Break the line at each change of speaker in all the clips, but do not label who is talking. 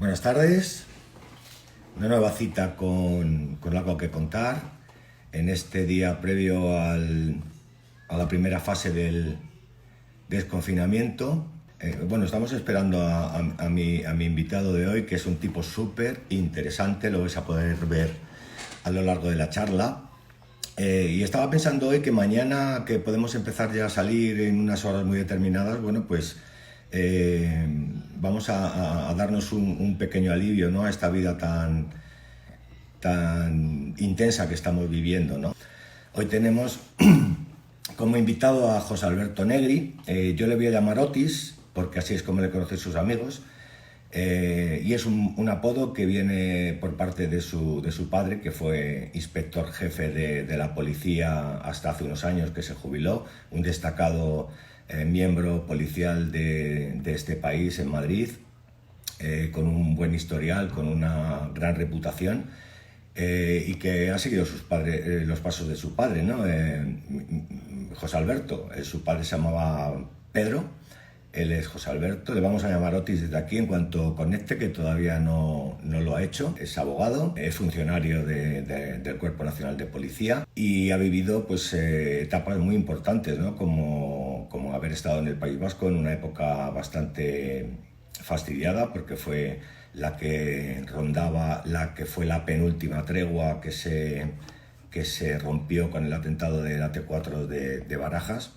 Buenas tardes, una nueva cita con algo que contar en este día previo a la primera fase del desconfinamiento. Bueno, estamos esperando a mi invitado de hoy, que es un tipo súper interesante, lo vais a poder ver a lo largo de la charla. Y estaba pensando hoy que mañana, que podemos empezar ya a salir en unas horas muy determinadas, bueno, pues eh, vamos a darnos un pequeño alivio, ¿no?, a esta vida tan intensa que estamos viviendo, ¿no? Hoy tenemos como invitado a José Alberto Negri. Yo le voy a llamar Otis, porque así es como le conocen sus amigos. Y es un apodo que viene por parte de su padre, que fue inspector jefe de la policía hasta hace unos años, que se jubiló, un destacado miembro policial de este país en Madrid, con un buen historial, con una gran reputación, y que ha seguido los pasos de su padre, ¿no? José Alberto, su padre se llamaba Pedro. Él es José Alberto, le vamos a llamar Otis desde aquí en cuanto conecte, que todavía no lo ha hecho. Es abogado, es funcionario del Cuerpo Nacional de Policía y ha vivido pues etapas muy importantes, ¿no? Como haber estado en el País Vasco en una época bastante fastidiada, porque fue la que fue la penúltima tregua que se rompió con el atentado del AT4 de Barajas.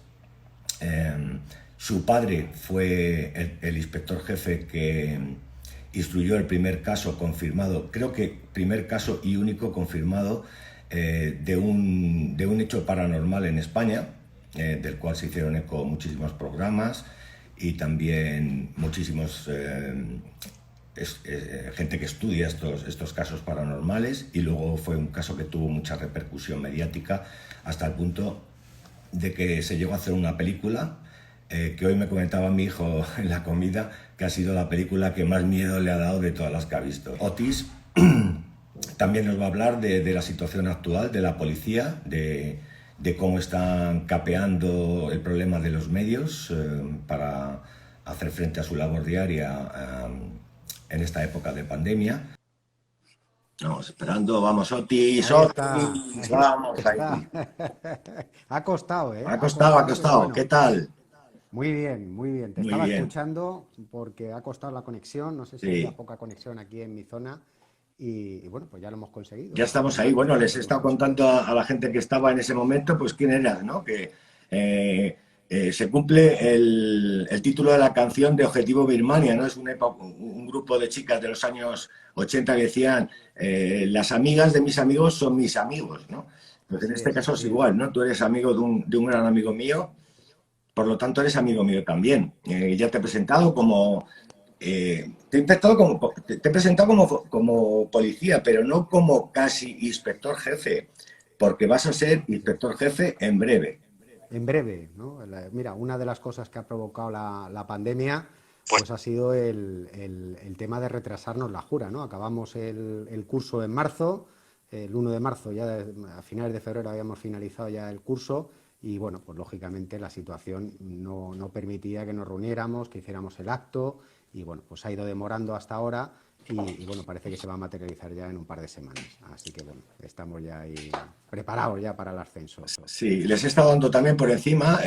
Su padre fue el inspector jefe que instruyó el primer caso confirmado, creo que primer caso y único confirmado, de un hecho paranormal en España, del cual se hicieron eco muchísimos programas y también muchísimos gente que estudia estos casos paranormales, y luego fue un caso que tuvo mucha repercusión mediática hasta el punto de que se llegó a hacer una película, que hoy me comentaba mi hijo en la comida, que ha sido la película que más miedo le ha dado de todas las que ha visto. Otis también nos va a hablar de la situación actual de la policía, de cómo están capeando el problema de los medios para hacer frente a su labor diaria en esta época de pandemia. Vamos esperando, vamos Otis, Otis, vamos
Está.
ahí.
Ha costado, ¿eh?
Ha
Ha
costado, ha
costado, pero
costado. ¿Qué
bueno.
tal?
Muy bien, muy bien. Te
Muy
estaba
bien.
escuchando porque ha costado la conexión. No sé si había
Sí.
poca conexión aquí en mi zona. Y bueno, pues ya lo hemos conseguido.
Ya estamos ahí. Bueno, les he
Afortunadamente lo hemos
estado
conseguido.
contando a la gente que estaba en ese momento, pues quién eras, ¿no? Que se cumple el título de la canción de Objetivo Birmania, ¿no? Es un grupo de chicas de los años 80 que decían, las amigas de mis amigos son mis amigos, ¿no? Pues en
Así
este
es,
caso es
así es.
igual, ¿no? Tú eres amigo de un gran amigo mío, por lo tanto eres amigo mío también. Ya te he presentado te he presentado como policía, pero no como casi inspector jefe, porque vas a ser inspector jefe en breve.
En breve, ¿no? Mira, una de las cosas que ha provocado la pandemia, pues ha sido el tema de retrasarnos la jura, ¿no? Acabamos el curso en marzo, el 1 de marzo, ya a finales de febrero habíamos finalizado ya el curso, y bueno, pues lógicamente la situación no permitía que nos reuniéramos, que hiciéramos el acto, y bueno, pues ha ido demorando hasta ahora. Y bueno, parece que se va a materializar ya en un par de semanas. Así que bueno, estamos ya ahí preparados ya para el ascenso.
Sí, les he estado dando también por encima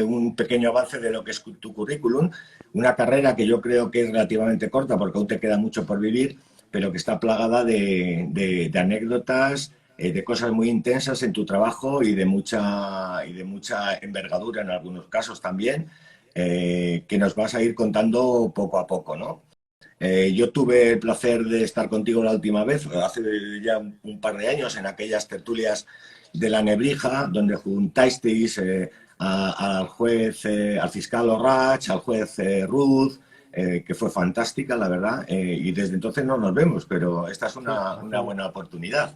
un pequeño avance de lo que es tu currículum, una carrera que yo creo que es relativamente corta porque aún te queda mucho por vivir, pero que está plagada de anécdotas, de cosas muy intensas en tu trabajo y de mucha envergadura en algunos casos también, que nos vas a ir contando poco a poco, ¿no? Yo tuve el placer de estar contigo la última vez, hace ya un par de años, en aquellas tertulias de la Nebrija, donde juntasteis al juez, al fiscal Orrach, al juez Ruth, que fue fantástica, la verdad, y desde entonces no nos vemos, pero esta es
Sí,
una buena oportunidad.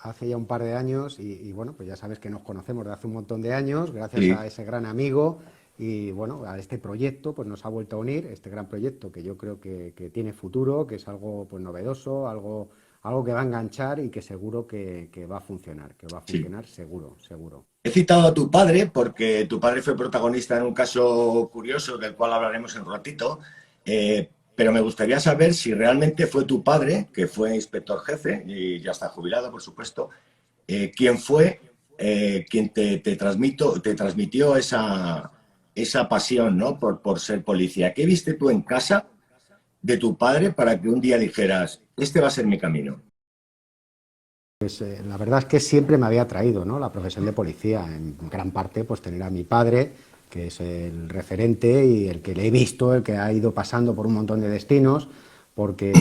hace ya un par de años y bueno, pues ya sabes que nos conocemos de hace un montón de años, gracias
Sí,
a ese gran amigo y bueno, a este proyecto pues nos ha vuelto a unir, este gran proyecto que yo creo que tiene futuro, que es algo pues novedoso, algo que va a enganchar y que seguro que va a
sí.
funcionar seguro, seguro.
He citado a tu padre porque tu padre fue protagonista en un caso curioso del cual hablaremos en un ratito. pero me gustaría saber si realmente fue tu padre, que fue inspector jefe y ya está jubilado, por supuesto, quién fue quien te transmitió esa pasión, ¿no? por ser policía. ¿Qué viste tú en casa de tu padre para que un día dijeras, este va a ser mi camino?
Pues la verdad es que siempre me había atraído, ¿no?, la profesión de policía, en gran parte pues tener a mi padre, que es el referente y el que le he visto, el que ha ido pasando por un montón de destinos, porque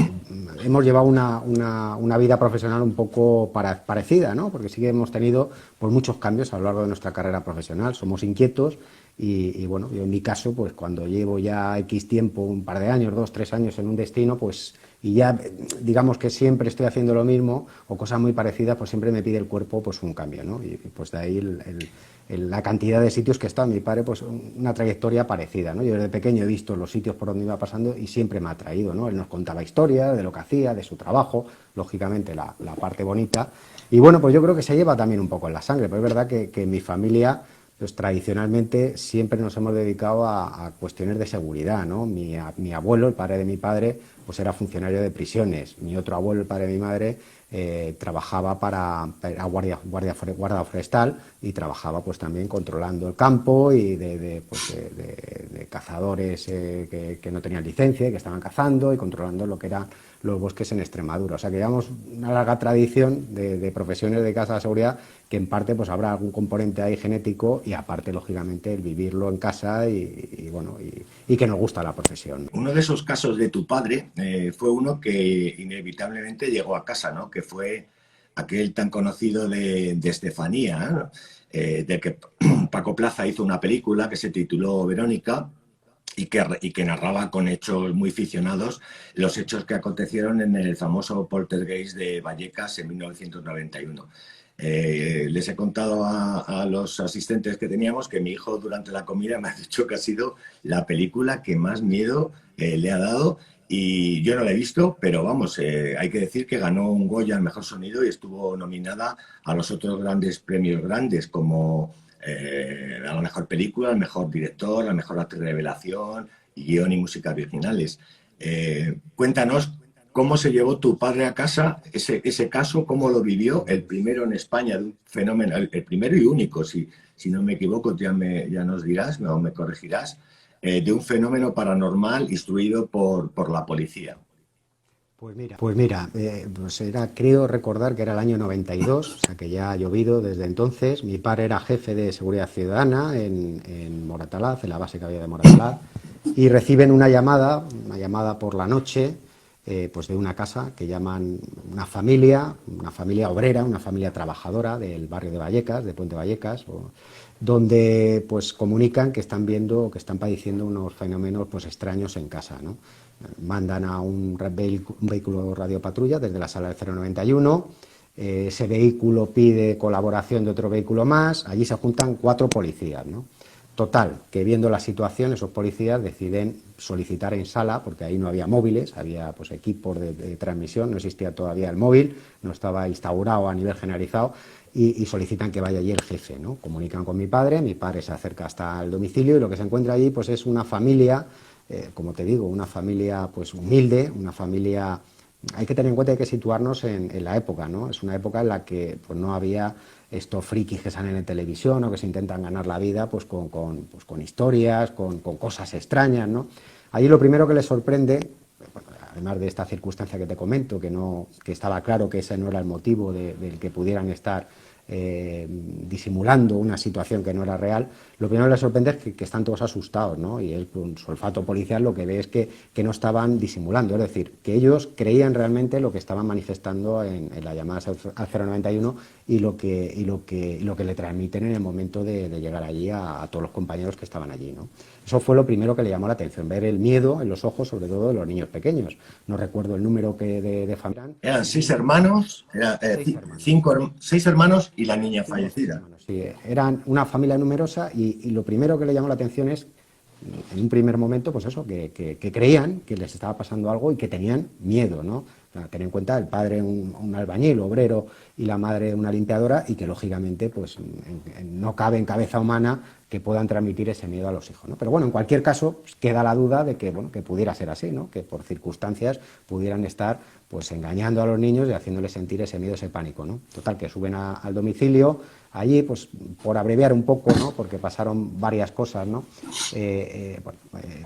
hemos llevado una vida profesional un poco parecida, ¿no?, porque sí que hemos tenido pues, muchos cambios a lo largo de nuestra carrera profesional, somos inquietos y bueno, yo en mi caso, pues cuando llevo ya X tiempo, un par de años, 2, 3 años en un destino, pues y ya digamos que siempre estoy haciendo lo mismo o cosas muy parecidas, pues siempre me pide el cuerpo pues un cambio, ¿no? Y pues de ahí la cantidad de sitios que he estado. Mi padre, pues una trayectoria parecida, ¿no? Yo desde pequeño he visto los sitios por donde iba pasando y siempre me ha atraído, ¿no? Él nos contaba historias de lo que hacía, de su trabajo, lógicamente la parte bonita. Y bueno, pues yo creo que se lleva también un poco en la sangre, pero es verdad que en mi familia pues tradicionalmente siempre nos hemos dedicado a cuestiones de seguridad, ¿no? Mi abuelo, el padre de mi padre, pues era funcionario de prisiones. Mi otro abuelo, el padre de mi madre, trabajaba era guardia forestal y trabajaba pues también controlando el campo y de cazadores que no tenían licencia y que estaban cazando y controlando lo que eran los bosques en Extremadura. O sea que llevamos una larga tradición de profesiones de casa de seguridad que en parte pues habrá algún componente ahí genético y aparte, lógicamente, el vivirlo en casa y que nos gusta la profesión.
Uno de esos casos de tu padre fue uno que inevitablemente llegó a casa, ¿no? Que fue aquel tan conocido de Estefanía, ¿no? Del que Paco Plaza hizo una película que se tituló Verónica y que narraba con hechos muy ficcionados los hechos que acontecieron en el famoso poltergeist de Vallecas en 1991. Les he contado a los asistentes que teníamos que mi hijo durante la comida me ha dicho que ha sido la película que más miedo le ha dado y yo no la he visto, pero vamos, hay que decir que ganó un Goya al mejor sonido y estuvo nominada a los otros grandes premios grandes como a la mejor película, al mejor director, a la mejor actriz de revelación, guión y música originales. Cuéntanos cómo se llevó tu padre a casa ese caso, cómo lo vivió, el primero en España de un fenómeno, el primero y único, si no me equivoco, ya nos dirás, no me corregirás, de un fenómeno paranormal instruido por la policía.
Pues mira, pues creo recordar que era el año 92, o sea que ya ha llovido desde entonces. Mi padre era jefe de seguridad ciudadana en Moratalaz, en la base que había de Moratalaz, y reciben una llamada por la noche, pues de una casa que llaman una familia obrera, una familia trabajadora del barrio de Vallecas, de Puente Vallecas, donde pues comunican que están viendo, que están padeciendo unos fenómenos pues extraños en casa, ¿no? Mandan a un vehículo radiopatrulla desde la sala del 091, ese vehículo pide colaboración de otro vehículo más, allí se juntan 4 policías, ¿no? Total, que viendo la situación, esos policías deciden solicitar en sala, porque ahí no había móviles, había pues equipos de transmisión, no existía todavía el móvil, no estaba instaurado a nivel generalizado, y solicitan que vaya allí el jefe, ¿no? Comunican con mi padre se acerca hasta el domicilio y lo que se encuentra allí pues es una familia, como te digo, una familia pues humilde, una familia. Hay que tener en cuenta, hay que situarnos en la época, ¿no? Es una época en la que pues, no había estos frikis que salen en televisión o que se intentan ganar la vida pues, con historias, con cosas extrañas, ¿no? Allí lo primero que les sorprende, bueno, además de esta circunstancia que te comento, que estaba claro que ese no era el motivo del que pudieran estar disimulando una situación que no era real, lo primero que les sorprende es que están todos asustados, ¿no? Y él, con su olfato policial, lo que ve es que no estaban disimulando, es decir, que ellos creían realmente lo que estaban manifestando en las llamadas al 091 y lo que le transmiten en el momento de llegar allí a todos los compañeros que estaban allí, ¿no? Eso fue lo primero que le llamó la atención, ver el miedo en los ojos, sobre todo de los niños pequeños. No recuerdo el número de familia.
Eran 6 hermanos, seis hermanos y la niña fallecida.
Sí, eran una familia numerosa y lo primero que le llamó la atención es, en un primer momento, pues eso, que creían que les estaba pasando algo y que tenían miedo, ¿no? Ten en cuenta el padre un albañil, obrero, y la madre una limpiadora, y que lógicamente pues no cabe en cabeza humana que puedan transmitir ese miedo a los hijos, ¿no? Pero bueno, en cualquier caso, pues, queda la duda de que, bueno, que pudiera ser así, ¿no? Que por circunstancias pudieran estar pues engañando a los niños y haciéndoles sentir ese miedo, ese pánico, ¿no? Total, que suben al domicilio, allí, pues por abreviar un poco, ¿no? Porque pasaron varias cosas, ¿no?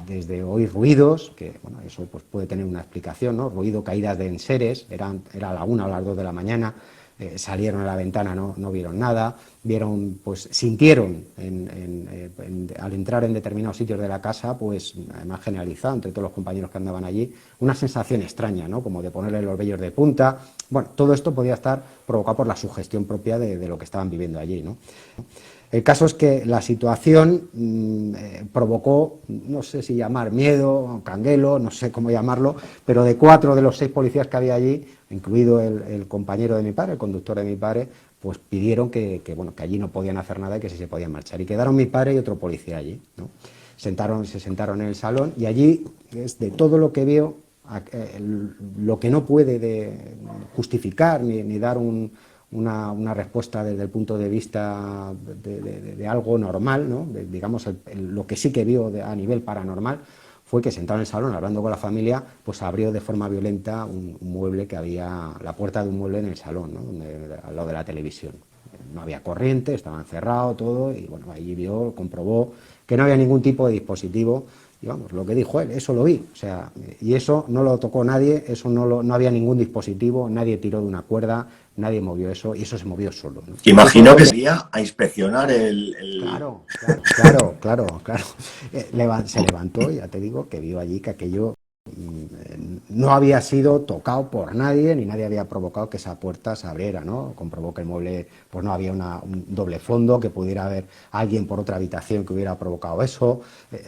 Desde oír ruidos, que bueno, eso pues puede tener una explicación, ¿no? Ruido, caídas de enseres, era la 1 o las 2 de la mañana, salieron a la ventana, no vieron nada, vieron, pues sintieron al entrar en determinados sitios de la casa, pues además generalizado entre todos los compañeros que andaban allí, una sensación extraña, ¿no? Como de ponerle los vellos de punta. Bueno, todo esto podía estar provocado por la sugestión propia de lo que estaban viviendo allí, ¿no? El caso es que la situación provocó, no sé si llamar miedo, canguelo, no sé cómo llamarlo, pero de 4 de los 6 policías que había allí, incluido el compañero de mi padre, el conductor de mi padre, pues pidieron que allí no podían hacer nada y que sí se podían marchar. Y quedaron mi padre y otro policía allí, ¿no? Se sentaron en el salón y allí, es de todo lo que veo, lo que no puede justificar ni dar una respuesta desde el punto de vista de algo normal, ¿no? Digamos, lo que sí que vio a nivel paranormal fue que sentado en el salón hablando con la familia, pues abrió de forma violenta un mueble que había, la puerta de un mueble en el salón, ¿no? Al lado de la televisión. No había corriente, estaba encerrado todo, y bueno, allí comprobó que no había ningún tipo de dispositivo. Y vamos, lo que dijo él, eso lo vi, o sea, y eso no lo tocó nadie, eso no había ningún dispositivo, nadie tiró de una cuerda, nadie movió eso, y eso se movió solo, ¿no?
Imagino que sería a inspeccionar
Claro. Se levantó, ya te digo, que vio allí que aquello no había sido tocado por nadie, ni nadie había provocado que esa puerta se abriera, ¿no? Comprobó que el mueble, pues no había un doble fondo, que pudiera haber alguien por otra habitación que hubiera provocado eso.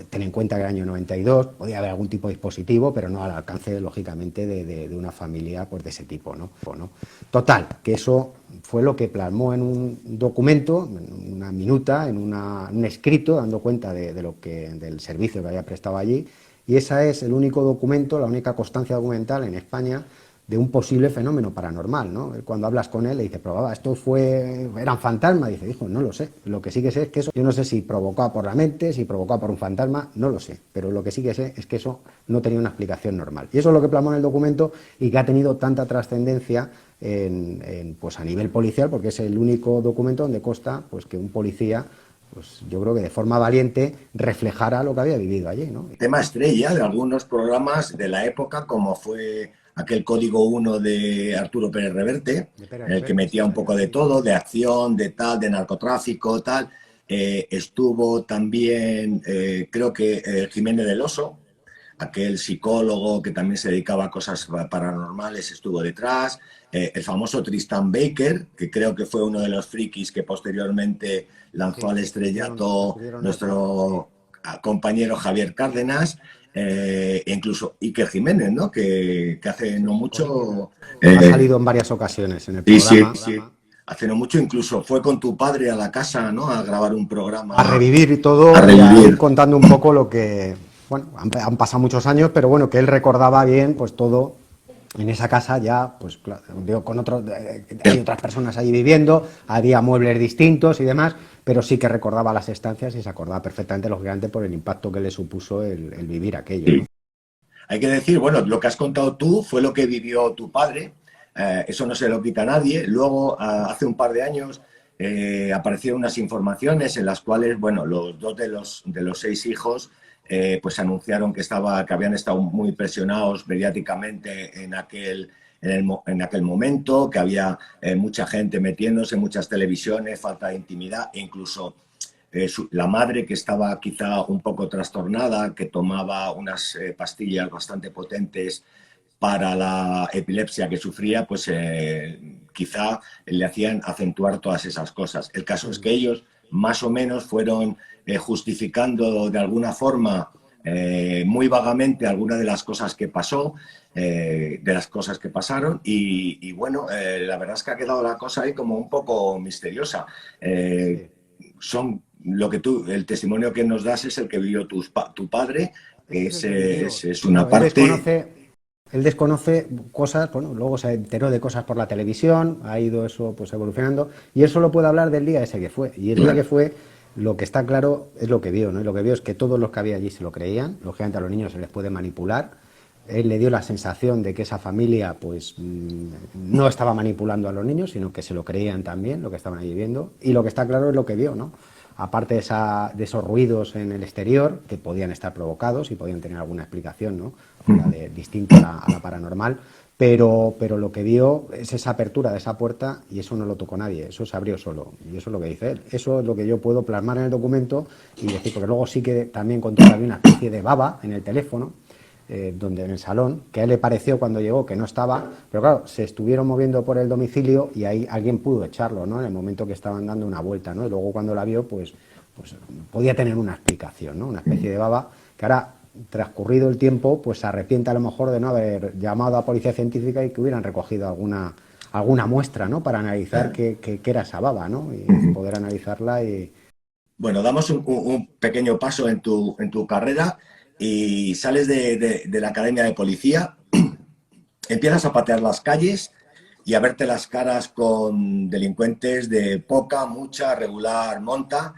Ten en cuenta que en el año 92 podía haber algún tipo de dispositivo, pero no al alcance, lógicamente, de una familia pues de ese tipo, ¿no? Total, que eso fue lo que plasmó en un documento, en una minuta, en un escrito, dando cuenta del servicio que había prestado allí. Y ese es el único documento, la única constancia documental en España de un posible fenómeno paranormal, ¿no? Cuando hablas con él le dices, pero eran fantasmas, dice, hijo, no lo sé. Lo que sí que sé es que eso, yo no sé si provocado por la mente, si provocado por un fantasma, no lo sé. Pero lo que sí que sé es que eso no tenía una explicación normal. Y eso es lo que plasmó en el documento y que ha tenido tanta trascendencia pues a nivel policial, porque es el único documento donde consta pues que un policía, pues yo creo que de forma valiente reflejara lo que había vivido allí, ¿no?
Tema estrella de algunos programas de la época, como fue aquel Código 1 de Arturo Pérez Reverte, en el que metía un poco de todo, de acción, de tal, de narcotráfico, tal. Estuvo también, creo que Jiménez del Oso, aquel psicólogo que también se dedicaba a cosas paranormales, estuvo detrás. El famoso Tristan Baker, que creo que fue uno de los frikis que posteriormente lanzó al estrellato nuestro compañero Javier Cárdenas, e incluso Iker Jiménez, ¿no? Que hace no mucho...
ha salido en varias ocasiones en el programa.
Sí. Hace no mucho incluso fue con tu padre a la casa, ¿no? A grabar un programa.
A revivir todo,
a revivir.
Y a ir contando un poco lo que... Bueno, han pasado muchos años, pero bueno, que él recordaba bien pues todo. En esa casa ya, pues claro, con hay otras personas allí viviendo, había muebles distintos y demás, pero sí que recordaba las estancias y se acordaba perfectamente, lógicamente, por el impacto que le supuso el vivir aquello, ¿no?
Hay que decir, bueno, lo que has contado tú fue lo que vivió tu padre, eso no se lo quita a nadie. Luego, hace un par de años, aparecieron unas informaciones en las cuales, bueno, los 2 de los 6 hijos pues anunciaron que habían estado muy presionados mediáticamente en aquel momento, que había mucha gente metiéndose, muchas televisiones, falta de intimidad, e incluso la madre, que estaba quizá un poco trastornada, que tomaba unas pastillas bastante potentes para la epilepsia que sufría, pues quizá le hacían acentuar todas esas cosas. El caso es que ellos más o menos fueron justificando de alguna forma, muy vagamente, alguna de las cosas que pasó, de las cosas que pasaron, y bueno, la verdad es que ha quedado la cosa ahí como un poco misteriosa. Son el testimonio que nos das es el que vivió tu padre, es una parte...
Él desconoce cosas, bueno, luego se enteró de cosas por la televisión, ha ido eso pues evolucionando, y él solo puede hablar del día ese que fue. Y el día que fue, lo que está claro es lo que vio, ¿no? Y lo que vio es que todos los que había allí se lo creían, lógicamente a los niños se les puede manipular. Él le dio la sensación de que esa familia pues no estaba manipulando a los niños, sino que se lo creían también, lo que estaban allí viendo. Y lo que está claro es lo que vio, ¿no? Aparte de esos ruidos en el exterior, que podían estar provocados y podían tener alguna explicación, ¿no? Distinta a la paranormal, pero lo que vio es esa apertura de esa puerta y eso no lo tocó nadie, eso se abrió solo, y eso es lo que dice él. Eso es lo que yo puedo plasmar en el documento y decir, porque luego sí que también contó que había una especie de baba en el teléfono, donde en el salón, que a él le pareció cuando llegó que no estaba, pero claro, se estuvieron moviendo por el domicilio y ahí alguien pudo echarlo, ¿no? En el momento que estaban dando una vuelta, ¿no? Y luego cuando la vio, pues podía tener una explicación, ¿no? Una especie de baba que ahora, transcurrido el tiempo, pues se arrepiente a lo mejor de no haber llamado a policía científica y que hubieran recogido alguna muestra, ¿no? Para analizar qué era esa baba, ¿no? Y poder analizarla y...
Bueno, damos un pequeño paso en tu carrera y sales de la Academia de Policía, empiezas a patear las calles y a verte las caras con delincuentes de poca, mucha, regular, monta.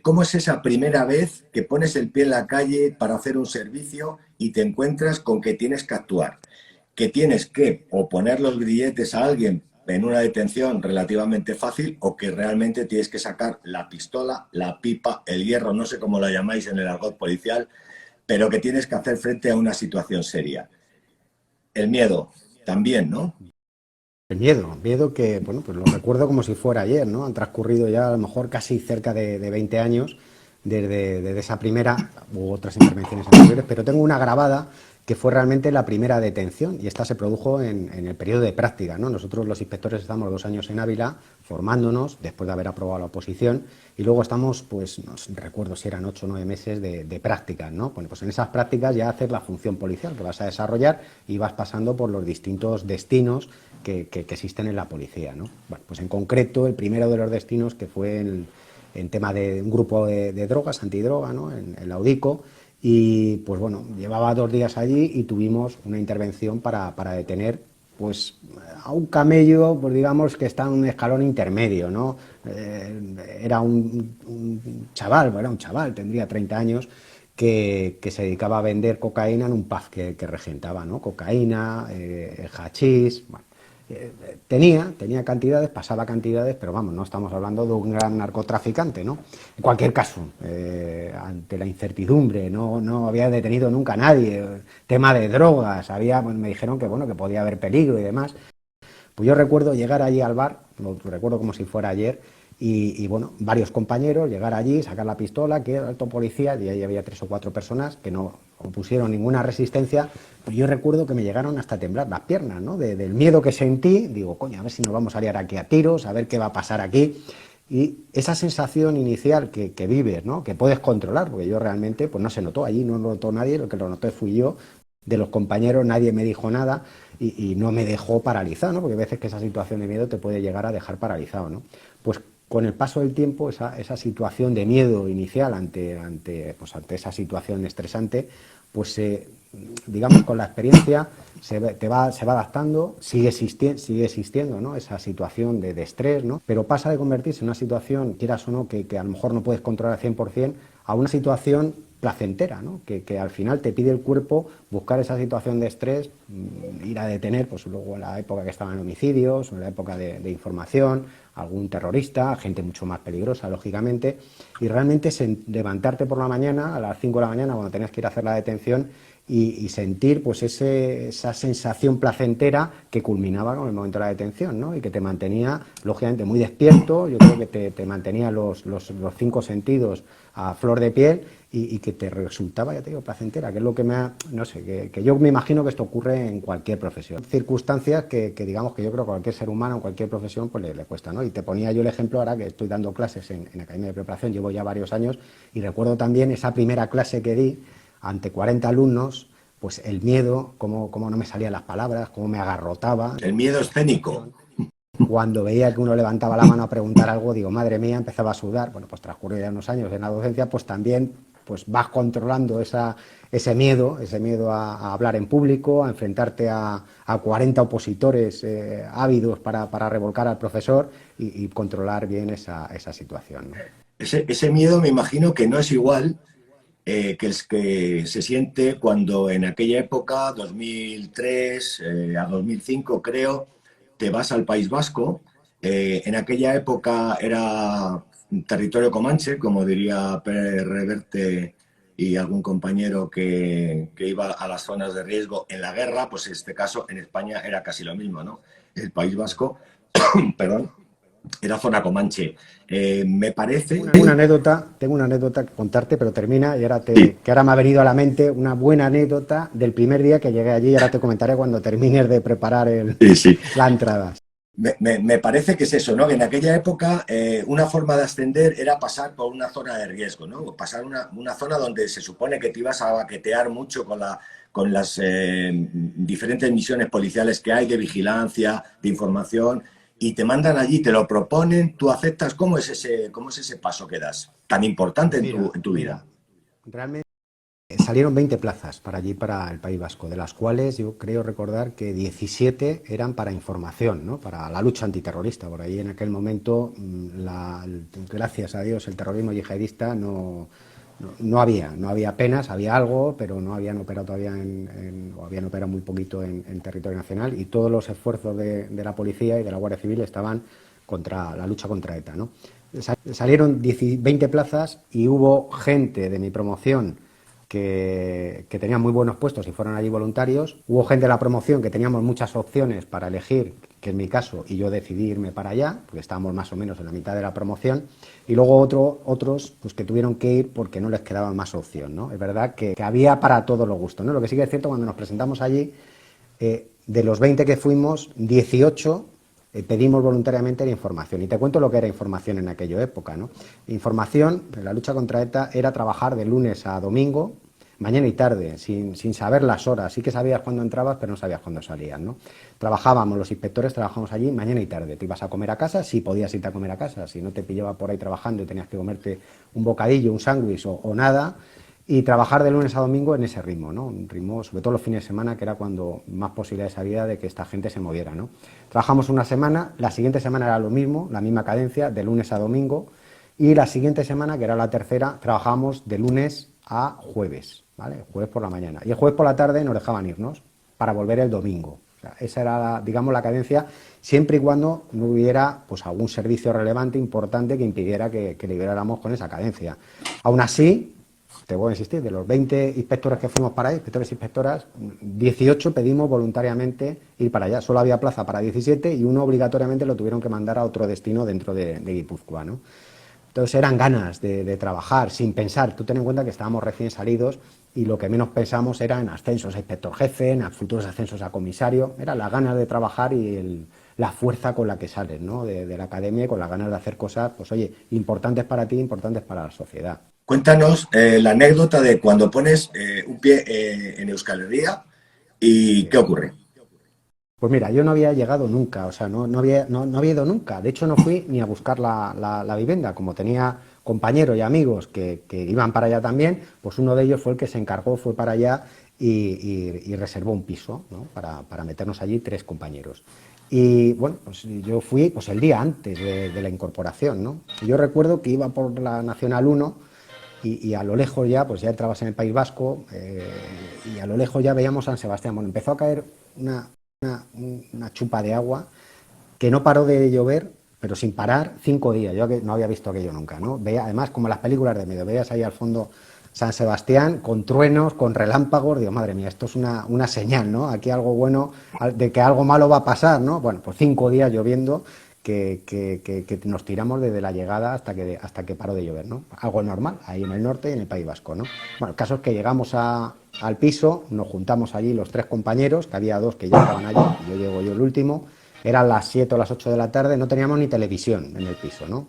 ¿Cómo es esa primera vez que pones el pie en la calle para hacer un servicio y te encuentras con que tienes que actuar? Que tienes que o poner los grilletes a alguien en una detención relativamente fácil o que realmente tienes que sacar la pistola, la pipa, el hierro, no sé cómo la llamáis en el argot policial, pero que tienes que hacer frente a una situación seria. El miedo también, ¿no?
El miedo que, bueno, pues lo recuerdo como si fuera ayer, ¿no? Han transcurrido ya a lo mejor casi cerca de 20 años desde esa primera u otras intervenciones anteriores, pero tengo una grabada que fue realmente la primera detención y esta se produjo en el periodo de práctica, ¿no? Nosotros los inspectores estamos 2 años en Ávila formándonos después de haber aprobado la oposición y luego estamos, pues no recuerdo si eran 8 o 9 meses de prácticas, ¿no? Bueno, pues en esas prácticas ya haces la función policial que vas a desarrollar y vas pasando por los distintos destinos que existen en la policía, ¿no? Bueno, pues en concreto el primero de los destinos que fue en tema de un grupo de drogas, antidroga, ¿no? En la UDICO. Y pues bueno, llevaba 2 días allí y tuvimos una intervención para detener pues a un camello, pues digamos que está en un escalón intermedio, ¿no? Era un chaval, bueno, un chaval, tendría 30 años, que se dedicaba a vender cocaína en un pub que regentaba, ¿no? Cocaína, hachís, bueno. Tenía cantidades, pasaba cantidades, pero vamos, no estamos hablando de un gran narcotraficante, ¿no? En cualquier caso, ante la incertidumbre, no había detenido nunca a nadie, tema de drogas, bueno, me dijeron que bueno, que podía haber peligro y demás. Pues yo recuerdo llegar allí al bar, lo recuerdo como si fuera ayer, y bueno, varios compañeros, llegar allí, sacar la pistola, que era alto policía, y ahí había 3 o 4 personas que no opusieron ninguna resistencia. Pues yo recuerdo que me llegaron hasta a temblar las piernas, ¿no? Del miedo que sentí, digo, coño, a ver si nos vamos a liar aquí a tiros, a ver qué va a pasar aquí. Y esa sensación inicial que vives, ¿no? Que puedes controlar, porque yo realmente, pues no se notó allí, no lo notó nadie, lo que lo noté fui yo. De los compañeros nadie me dijo nada y no me dejó paralizado, ¿no? Porque a veces que esa situación de miedo te puede llegar a dejar paralizado, ¿no? Pues con el paso del tiempo, esa situación de miedo inicial ante esa situación estresante, pues digamos con la experiencia se va adaptando, sigue existiendo, ¿no? Esa situación de estrés, ¿no? Pero pasa de convertirse en una situación, quieras o no, que a lo mejor no puedes controlar al 100%, a una situación placentera, ¿no? Que al final te pide el cuerpo buscar esa situación de estrés, ir a detener, pues luego en la época que estaban homicidios, o en la época de información, algún terrorista, gente mucho más peligrosa, lógicamente, y realmente levantarte por la mañana, a las 5 de la mañana, cuando tenías que ir a hacer la detención, y sentir pues esa sensación placentera que culminaba con el momento de la detención, ¿no? Y que te mantenía, lógicamente, muy despierto, yo creo que te mantenía los 5 sentidos a flor de piel y que te resultaba, ya te digo, placentera, que es lo que no sé, que yo me imagino que esto ocurre en cualquier profesión. Circunstancias que digamos que yo creo que a cualquier ser humano en cualquier profesión pues le cuesta, ¿no? Y te ponía yo el ejemplo ahora que estoy dando clases en Academia de Preparación, llevo ya varios años y recuerdo también esa primera clase que di ante 40 alumnos, pues el miedo, cómo no me salían las palabras, cómo me agarrotaba.
El miedo escénico.
Cuando veía que uno levantaba la mano a preguntar algo, digo, madre mía, empezaba a sudar. Bueno, pues transcurridos ya unos años en la docencia, pues también pues vas controlando ese miedo a hablar en público, a enfrentarte a 40 opositores ávidos para revolcar al profesor y controlar bien esa situación, ¿no?
Ese miedo me imagino que no es igual que el que se siente cuando en aquella época, 2003 a 2005 creo, te vas al País Vasco. En aquella época era territorio comanche, como diría Pérez Reverte y algún compañero que iba a las zonas de riesgo en la guerra, pues en este caso en España era casi lo mismo, ¿no? El País Vasco, perdón, era zona comanche. Me parece...
Tengo una anécdota que contarte, pero termina y que ahora me ha venido a la mente una buena anécdota del primer día que llegué allí y ahora te comentaré cuando termines de preparar la entrada.
Me parece que es eso, ¿no? Que en aquella época una forma de ascender era pasar por una zona de riesgo, ¿no? Pasar una zona donde se supone que te ibas a baquetear mucho con las diferentes misiones policiales que hay de vigilancia, de información, y te mandan allí, te lo proponen, tú aceptas. ¿Cómo es ese paso que das tan importante en tu vida?
Realmente salieron 20 plazas para allí, para el País Vasco, de las cuales yo creo recordar que 17 eran para información, ¿no? Para la lucha antiterrorista. Por ahí en aquel momento, gracias a Dios, el terrorismo yihadista no había apenas, había algo, pero no habían operado todavía o habían operado muy poquito en territorio nacional, y todos los esfuerzos de la policía y de la Guardia Civil estaban contra la lucha contra ETA, ¿no? Salieron 20 plazas y hubo gente de mi promoción que tenían muy buenos puestos y fueron allí voluntarios. Hubo gente de la promoción que teníamos muchas opciones para elegir, que en mi caso, y yo decidí irme para allá, porque estábamos más o menos en la mitad de la promoción, y luego otros pues que tuvieron que ir porque no les quedaba más opción, ¿no? Es verdad que había para todos los gustos, ¿no? Lo que sí que es cierto, cuando nos presentamos allí, de los 20 que fuimos, 18 pedimos voluntariamente la información. Y te cuento lo que era información en aquella época, ¿no? Información, en la lucha contra ETA, era trabajar de lunes a domingo, mañana y tarde, sin saber las horas. Sí que sabías cuándo entrabas, pero no sabías cuándo salías, ¿no? Trabajábamos, los inspectores trabajábamos allí mañana y tarde. Te ibas a comer a casa, si podías irte a comer a casa. Si no te pillaba por ahí trabajando y tenías que comerte un bocadillo, un sándwich o nada, y trabajar de lunes a domingo en ese ritmo, ¿no? Un ritmo, sobre todo los fines de semana, que era cuando más posibilidades había de que esta gente se moviera, ¿no? Trabajamos una semana, la siguiente semana era lo mismo, la misma cadencia, de lunes a domingo, y la siguiente semana, que era la tercera, trabajábamos de lunes a jueves, ¿vale? Jueves por la mañana. Y el jueves por la tarde nos dejaban irnos para volver el domingo. O sea, esa era, digamos, la cadencia, siempre y cuando no hubiera pues algún servicio relevante, importante, que impidiera que liberáramos con esa cadencia. Aún así, te voy a insistir, de los 20 inspectores que fuimos para ahí, inspectores e inspectoras, 18 pedimos voluntariamente ir para allá. Solo había plaza para 17 y uno obligatoriamente lo tuvieron que mandar a otro destino dentro de Guipúzcoa, ¿no? Entonces eran ganas de trabajar sin pensar. Tú ten en cuenta que estábamos recién salidos y lo que menos pensamos era en ascensos a inspector jefe, en futuros ascensos a comisario. Era la ganas de trabajar y la fuerza con la que sales, ¿no? de la academia, y con las ganas de hacer cosas, pues oye, importantes para ti, importantes para la sociedad.
Cuéntanos la anécdota de cuando pones un pie en Euskal Herria y qué ocurre.
Pues mira, yo no había llegado nunca, o sea, no había ido nunca. De hecho, no fui ni a buscar la vivienda. Como tenía compañeros y amigos que iban para allá también, pues uno de ellos fue el que se encargó, fue para allá y reservó un piso, ¿no? Para meternos allí 3 compañeros. Y bueno, pues yo fui pues el día antes de la incorporación, ¿no? Yo recuerdo que iba por la Nacional 1 y a lo lejos ya, pues ya entrabas en el País Vasco, y a lo lejos ya veíamos San Sebastián. Bueno, empezó a caer una chupa de agua que no paró de llover, pero sin parar, 5 días. Yo no había visto aquello nunca, ¿no? Veía, además, como las películas de medio, veías ahí al fondo San Sebastián con truenos, con relámpagos. Digo, madre mía, esto es una señal, ¿no? Aquí algo bueno, de que algo malo va a pasar, ¿no? Bueno, pues 5 días lloviendo que nos tiramos desde la llegada hasta que paró de llover, ¿no? Algo normal, ahí en el norte y en el País Vasco, ¿no? Bueno, el caso es que llegamos al piso, nos juntamos allí los 3 compañeros, que había 2 que ya estaban allí, y yo llego yo el último, eran las 7 o las 8 de la tarde, no teníamos ni televisión en el piso, ¿no?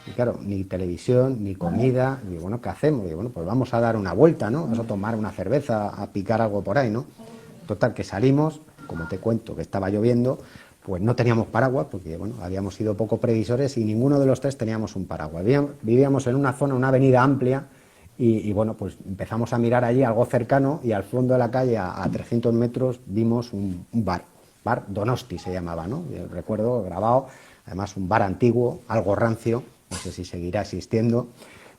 Y claro, ni televisión, ni comida. Digo, bueno, ¿qué hacemos? Digo, bueno, pues vamos a dar una vuelta, ¿no? Vamos a tomar una cerveza, a picar algo por ahí, ¿no? Total, que salimos, como te cuento, que estaba lloviendo, pues no teníamos paraguas, porque, bueno, habíamos sido poco previsores y ninguno de los 3 teníamos un paraguas. Vivíamos en una zona, una avenida amplia, Y bueno, pues empezamos a mirar allí algo cercano y al fondo de la calle, a 300 metros, vimos un bar Donosti se llamaba, ¿no? Yo recuerdo grabado, además un bar antiguo, algo rancio, no sé si seguirá existiendo.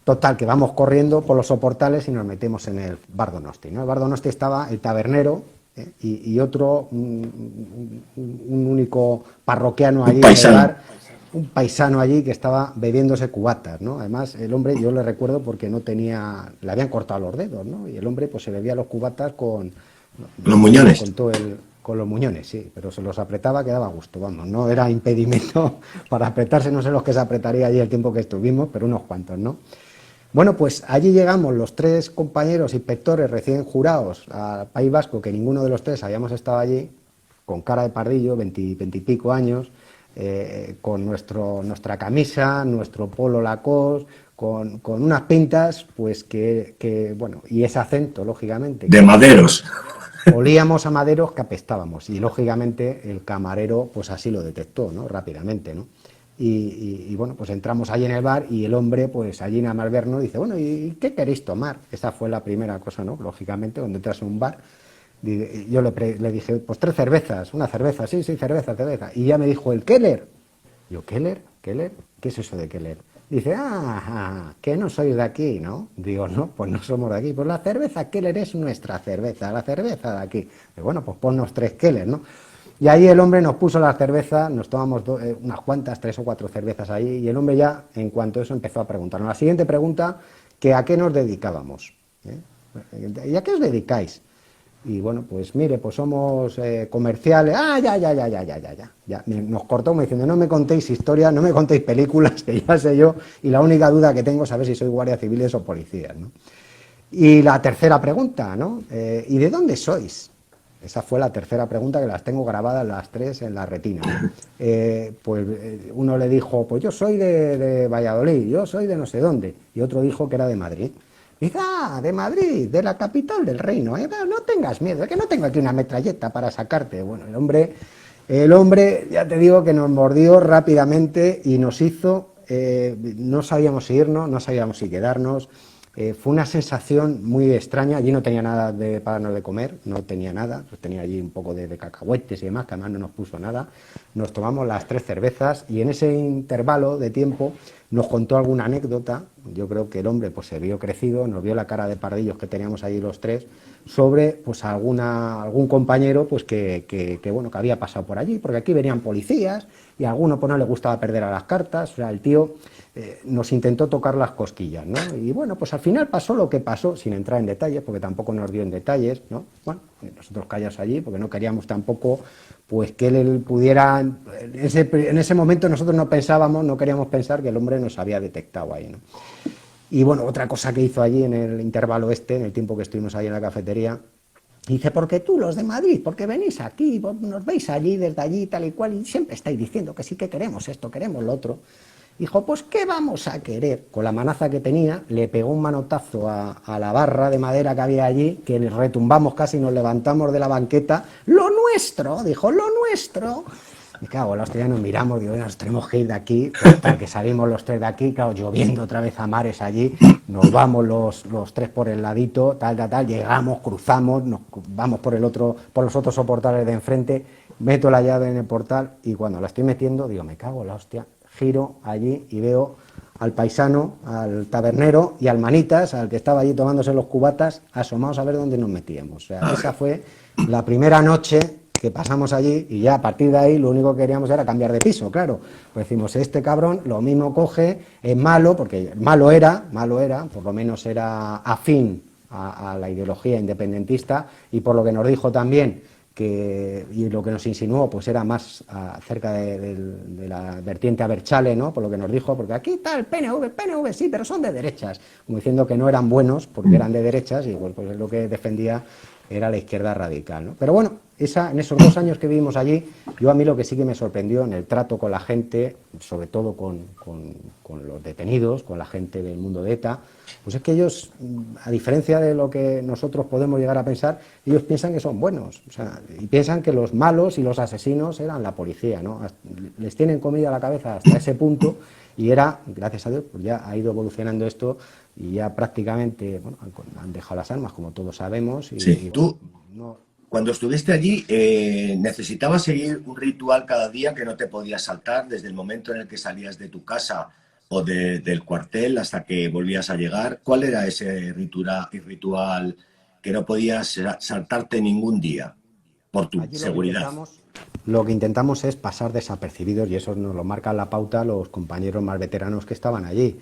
Total, que vamos corriendo por los soportales y nos metemos en el bar Donosti, ¿no? El bar Donosti estaba el tabernero, y otro, un único parroquiano allí en el bar, un paisano allí que estaba bebiéndose cubatas, ¿no? Además, el hombre, yo le recuerdo porque no tenía, le habían cortado los dedos, ¿no? Y el hombre pues se bebía los cubatas con
Los muñones.
con los muñones, sí, pero se los apretaba que daba gusto, vamos, no era impedimento para apretarse, no sé los que se apretaría allí el tiempo que estuvimos, pero unos cuantos, ¿no? Bueno, pues allí llegamos los 3 compañeros inspectores recién jurados al País Vasco, que ninguno de los 3 habíamos estado allí, con cara de pardillo, 20 y pico años, con nuestra camisa, nuestro polo Lacoste, con unas pintas, pues bueno, y ese acento, lógicamente.
De maderos.
Olíamos a maderos que apestábamos, y lógicamente el camarero, pues así lo detectó, ¿no? Rápidamente, ¿no? Y bueno, pues entramos allí en el bar y el hombre, pues allí nada más vernos, dice, bueno, ¿y qué queréis tomar? Esa fue la primera cosa, ¿no? Lógicamente, cuando entras en un bar, yo le dije, pues 3 cervezas, una cerveza, sí, cerveza. Y ya me dijo, ¿el Keller? Yo, ¿Keller? ¿Qué es eso de Keller? Dice, que no sois de aquí, ¿no? Digo, no, pues no somos de aquí. Pues la cerveza Keller es nuestra cerveza, la cerveza de aquí. Y bueno, pues ponnos 3 Keller, ¿no? Y ahí el hombre nos puso la cerveza, nos tomamos unas cuantas, 3 o 4 cervezas ahí, y el hombre ya, en cuanto a eso, empezó a preguntarnos. La siguiente pregunta, que a qué nos dedicábamos. ¿Y a qué os dedicáis? Y bueno, pues mire, pues somos comerciales. Ya. Nos cortó como diciendo, no me contéis historias, no me contéis películas, que ya sé yo, y la única duda que tengo es saber si soy guardia civiles o policías, ¿no? Y la tercera pregunta, ¿no? ¿Y de dónde sois? Esa fue la tercera pregunta, que las tengo grabadas las 3 en la retina. Uno le dijo, pues yo soy de Valladolid, yo soy de no sé dónde, y otro dijo que era de Madrid. Dice, de Madrid, de la capital del reino, no tengas miedo, que no tengo aquí una metralleta para sacarte. Bueno, el hombre, ya te digo que nos mordió rápidamente y nos hizo, no sabíamos si irnos, no sabíamos si quedarnos. Fue una sensación muy extraña. Allí no tenía nada para darnos de comer, no tenía nada, pues tenía allí un poco de cacahuetes y demás, que además no nos puso nada. Nos tomamos las 3 cervezas y en ese intervalo de tiempo nos contó alguna anécdota. Yo creo que el hombre pues se vio crecido, nos vio la cara de pardillos que teníamos allí los 3, sobre pues algún compañero pues que había pasado por allí, porque aquí venían policías y a alguno pues no le gustaba perder a las cartas. O sea, el tío nos intentó tocar las cosquillas, ¿no? Y bueno, pues al final pasó lo que pasó, sin entrar en detalles, porque tampoco nos dio en detalles, ¿no? Bueno, nosotros callados allí, porque no queríamos tampoco pues que él pudiera, en ese momento nosotros no queríamos pensar que el hombre nos había detectado ahí, ¿no? Y bueno, otra cosa que hizo allí en el intervalo en el tiempo que estuvimos ahí en la cafetería, dice, porque tú los de Madrid, porque venís aquí, nos veis allí, desde allí, tal y cual, y siempre estáis diciendo que sí, que queremos esto, queremos lo otro. Dijo, pues ¿qué vamos a querer? Con la manaza que tenía, le pegó un manotazo a la barra de madera que había allí, que retumbamos casi, nos levantamos de la banqueta. ¡Lo nuestro! Dijo, ¡lo nuestro! Y claro, los 3 nos miramos, digo, nos tenemos que ir de aquí, hasta que salimos los 3 de aquí, claro, lloviendo otra vez a mares allí, nos vamos los 3 por el ladito, tal, llegamos, cruzamos, nos vamos por los otros soportales de enfrente, meto la llave en el portal y cuando la estoy metiendo, digo, me cago en la hostia. Giro allí y veo al paisano, al tabernero y al manitas, al que estaba allí tomándose los cubatas, asomados a ver dónde nos metíamos. O sea, esa fue la primera noche que pasamos allí y ya a partir de ahí lo único que queríamos era cambiar de piso, claro. Pues decimos, este cabrón lo mismo coge, es malo, porque malo era, por lo menos era afín a la ideología independentista y por lo que nos dijo también, y lo que nos insinuó pues era más acerca de la vertiente Abertzale, ¿no? Por lo que nos dijo, porque aquí está el PNV sí, pero son de derechas, como diciendo que no eran buenos porque eran de derechas y bueno, pues lo que defendía era la izquierda radical, ¿no? Pero bueno, en esos 2 años que vivimos allí, a mí lo que sí que me sorprendió en el trato con la gente, sobre todo con los detenidos, con la gente del mundo de ETA, pues es que ellos, a diferencia de lo que nosotros podemos llegar a pensar, ellos piensan que son buenos, o sea, y piensan que los malos y los asesinos eran la policía, ¿no? Les tienen comida a la cabeza hasta ese punto Y era, gracias a Dios, pues ya ha ido evolucionando esto y ya prácticamente, bueno, han dejado las armas, como todos sabemos,
Sí.
y bueno,
Tú,
no,
cuando estuviste allí, ¿necesitabas seguir un ritual cada día que no te podías saltar desde el momento en el que salías de tu casa o del cuartel hasta que volvías a llegar? ¿Cuál era ese ritual que no podías saltarte ningún día por tu
allí
seguridad?
lo que intentamos es pasar desapercibidos y eso nos lo marca la pauta los compañeros más veteranos que estaban allí.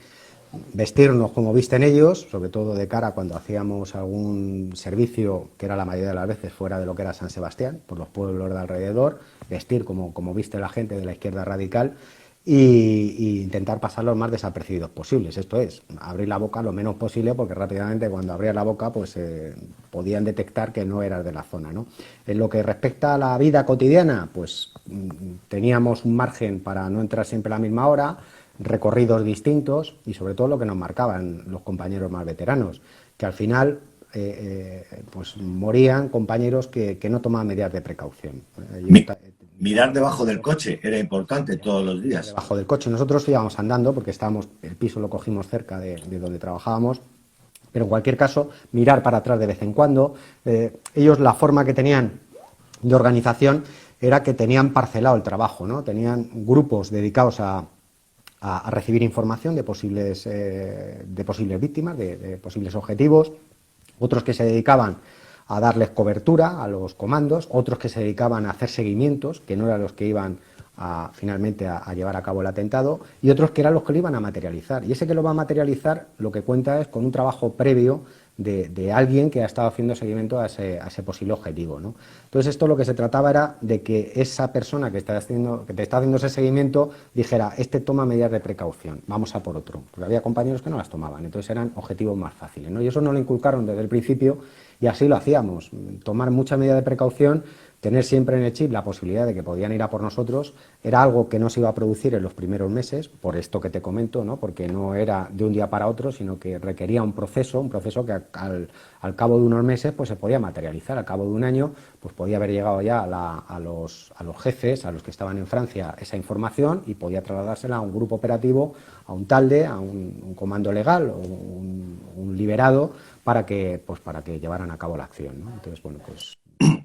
Vestirnos como visten ellos, sobre todo de cara cuando hacíamos algún servicio, que era la mayoría de las veces fuera de lo que era San Sebastián, por los pueblos de alrededor, vestir como viste la gente de la izquierda radical y intentar pasar lo más desapercibidos posibles. Esto es, abrir la boca lo menos posible porque rápidamente cuando abrías la boca pues podían detectar que no eras de la zona, ¿no? En lo que respecta a la vida cotidiana, pues teníamos un margen para no entrar siempre a la misma hora, recorridos distintos y sobre todo lo que nos marcaban los compañeros más veteranos, que al final pues morían compañeros que no tomaban medidas de precaución.
Mi- Mirar debajo del coche era importante todos los
Mirar
días.
debajo del coche. Nosotros íbamos andando porque estábamos, el piso lo cogimos cerca de donde trabajábamos, pero en cualquier caso, mirar para atrás de vez en cuando. Ellos la forma que tenían de organización era que tenían parcelado el trabajo, ¿no? Tenían grupos dedicados a recibir información de posibles víctimas, de posibles objetivos, otros que se dedicaban a darles cobertura a los comandos, otros que se dedicaban a hacer seguimientos, que no eran los que iban finalmente a llevar a cabo el atentado, y otros que eran los que lo iban a materializar. Y ese que lo va a materializar lo que cuenta es con un trabajo previo de alguien que ha estado haciendo seguimiento a ese posible objetivo, ¿no? Entonces esto lo que se trataba era de que esa persona que te está haciendo ese seguimiento dijera, este toma medidas de precaución, vamos a por otro, porque había compañeros que no las tomaban, entonces eran objetivos más fáciles, ¿no? Y eso nos lo inculcaron desde el principio y así lo hacíamos, tomar mucha medida de precaución, tener siempre en el chip la posibilidad de que podían ir a por nosotros, era algo que no se iba a producir en los primeros meses, por esto que te comento, ¿no? Porque no era de un día para otro, sino que requería un proceso que al cabo de unos meses pues se podía materializar, al cabo de un año pues podía haber llegado ya a los jefes, a los que estaban en Francia, esa información y podía trasladársela a un grupo operativo, a un TALDE, a un comando legal o un liberado para que llevaran a cabo la acción, ¿no? Entonces, bueno, pues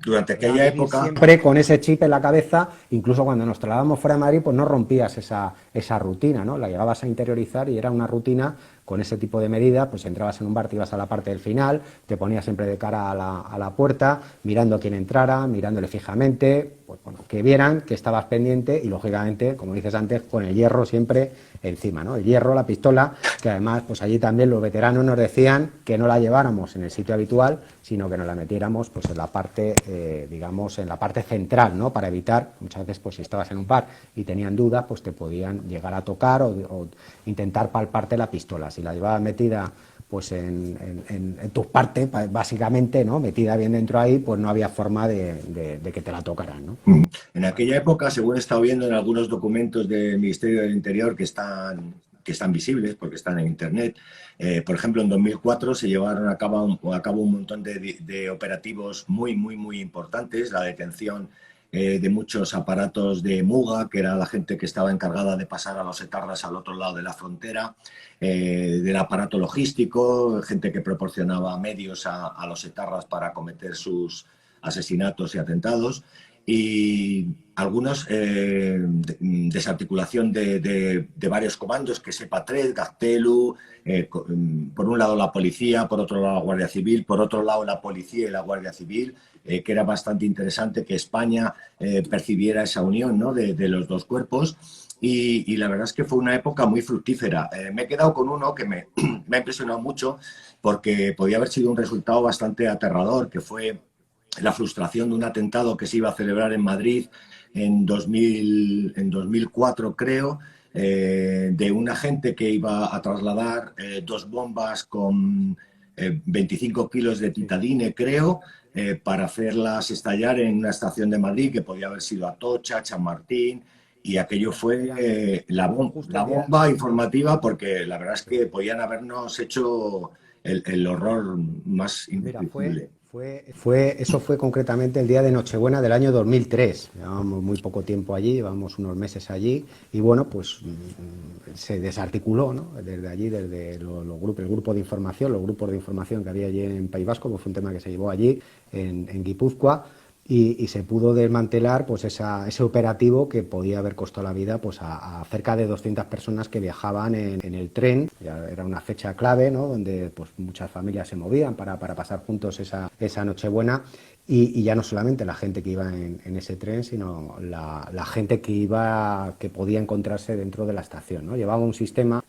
Durante
era
aquella
ir
época,
siempre con ese chip en la cabeza, incluso cuando nos trasladamos fuera de Madrid, pues no rompías esa rutina, ¿no? La llegabas a interiorizar y era una rutina con ese tipo de medidas, pues entrabas en un bar, te ibas a la parte del final, te ponías siempre de cara a la puerta, mirando a quién entrara, mirándole fijamente, pues bueno, que vieran que estabas pendiente y lógicamente, como dices antes, con el hierro siempre encima, ¿no? El hierro, la pistola, que además, pues allí también los veteranos nos decían que no la lleváramos en el sitio habitual, sino que nos la metiéramos pues en la parte, digamos, en la parte central, ¿no? Para evitar, muchas veces, pues si estabas en un bar y tenían dudas, pues te podían llegar a tocar o intentar palparte la pistola. Si la llevabas metida pues en tus partes, básicamente, ¿no? Metida bien dentro ahí, pues no había forma de que te la tocaran, ¿no?
en aquella época, según he estado viendo en algunos documentos del Ministerio del Interior que están visibles porque están en Internet, por ejemplo, en 2004 se llevaron a cabo un montón de operativos muy, muy, muy importantes, la detención de muchos aparatos de Muga, que era la gente que estaba encargada de pasar a los etarras al otro lado de la frontera, del aparato logístico, gente que proporcionaba medios a los etarras para cometer sus asesinatos y atentados, y algunos desarticulación de varios comandos, que sepa tres, Gaztelu, por un lado la policía, por otro lado la Guardia Civil, por otro lado la policía y la Guardia Civil, que era bastante interesante que España percibiera esa unión, ¿no? de los dos cuerpos. Y la verdad es que fue una época muy fructífera. Me he quedado con uno que me ha impresionado mucho porque podía haber sido un resultado bastante aterrador, que fue la frustración de un atentado que se iba a celebrar en Madrid en 2004, creo, de un agente que iba a trasladar dos bombas con 25 kilos de titadine, creo, para hacerlas estallar en una estación de Madrid que podía haber sido Atocha, Chamartín, y aquello fue la bomba informativa, porque la verdad es que podían habernos hecho el horror más
Mira, fue,
indescriptible.
Eso fue concretamente el día de Nochebuena del año 2003. Llevábamos muy poco tiempo allí, llevábamos unos meses allí y bueno, pues se desarticuló, ¿no? Desde allí, desde los grupos, el grupo de información, los grupos de información que había allí en País Vasco, pues fue un tema que se llevó allí, en Guipúzcoa, y se pudo desmantelar pues ese operativo que podía haber costado la vida pues a cerca de 200 personas que viajaban en el tren. Ya era una fecha clave, ¿no? Donde pues muchas familias se movían para pasar juntos esa Nochebuena, y ya no solamente la gente que iba en ese tren, sino la gente que podía encontrarse dentro de la estación, ¿no? Llevaba un sistema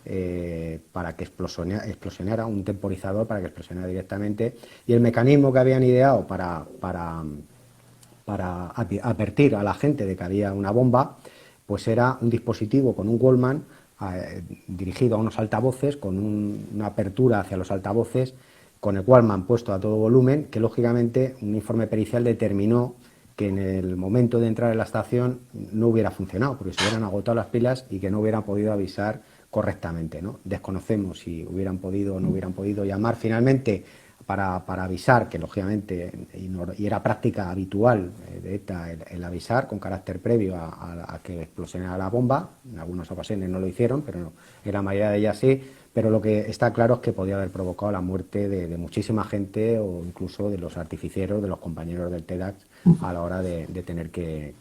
para que explosionara, un temporizador para que explosionara directamente, y el mecanismo que habían ideado para advertir a la gente de que había una bomba, pues era un dispositivo con un Wallman dirigido a unos altavoces, con una apertura hacia los altavoces, con el Wallman puesto a todo volumen, que lógicamente un informe pericial determinó que en el momento de entrar en la estación no hubiera funcionado, porque se hubieran agotado las pilas y que no hubieran podido avisar correctamente, ¿no? Desconocemos si hubieran podido o no hubieran podido llamar finalmente para avisar, que lógicamente, y era práctica habitual de ETA el avisar con carácter previo a que explosionara la bomba. En algunas ocasiones no lo hicieron, pero en la mayoría de ellas sí. Pero lo que está claro es que podía haber provocado la muerte de muchísima gente, o incluso de los artificieros, de los compañeros del TEDx, a la hora de tener que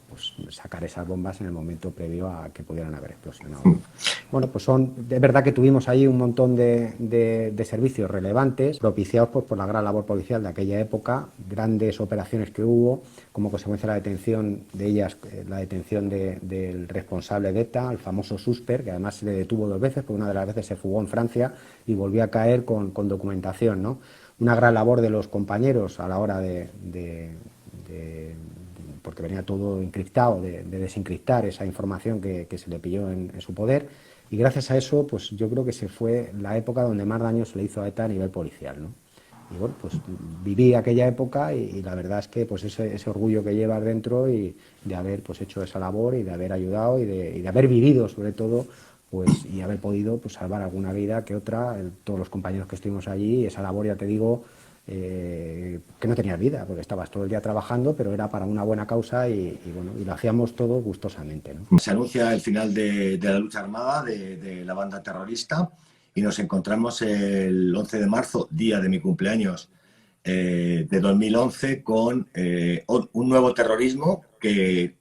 pues, sacar esas bombas en el momento previo a que pudieran haber explosionado. Bueno, pues es verdad que tuvimos ahí un montón de servicios relevantes, propiciados pues, por la gran labor policial de aquella época, grandes operaciones que hubo, como consecuencia de la detención de ellas, la detención del responsable de ETA, el famoso Susper, que además se le detuvo 2 veces, porque una de las veces se fugó en Francia y volvió a caer con documentación, ¿no? Una gran labor de los compañeros a la hora porque venía todo encriptado, de desencriptar esa información que se le pilló en su poder, y gracias a eso, pues yo creo que se fue la época donde más daño se le hizo a ETA a nivel policial, ¿no? Y bueno, pues viví aquella época y la verdad es que pues ese orgullo que llevas dentro, y de haber pues hecho esa labor y de haber ayudado y de haber vivido sobre todo, pues, y haber podido pues salvar alguna vida que otra, todos los compañeros que estuvimos allí, esa labor, ya te digo, que no tenías vida, porque estabas todo el día trabajando, pero era para una buena causa y bueno, y lo hacíamos todo gustosamente, ¿no?
Se anuncia el final de la lucha armada de la banda terrorista, y nos encontramos el 11 de marzo, día de mi cumpleaños, de 2011, con un nuevo terrorismo que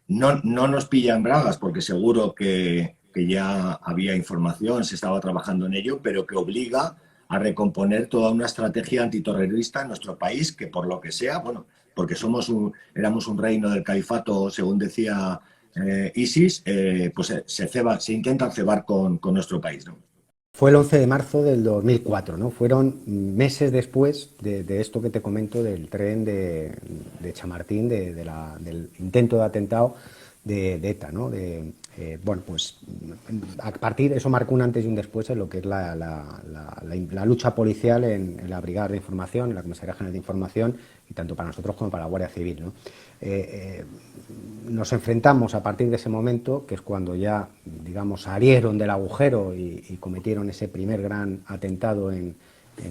no nos pilla en bragas, porque seguro que ya había información, se estaba trabajando en ello, pero que obliga a recomponer toda una estrategia antiterrorista en nuestro país, que por lo que sea, bueno, porque éramos un reino del califato, según decía ISIS, pues se intentan cebar con nuestro país, ¿no?
Fue el 11 de marzo del 2004, ¿no? Fueron meses después de esto que te comento, del tren de Chamartín, del intento de atentado de ETA, ¿no? Bueno, pues a partir de eso marcó un antes y un después en lo que es la lucha policial en la Brigada de Información, en la Comisaría General de Información, y tanto para nosotros como para la Guardia Civil, ¿no? Nos enfrentamos a partir de ese momento, que es cuando ya, digamos, salieron del agujero y cometieron ese primer gran atentado en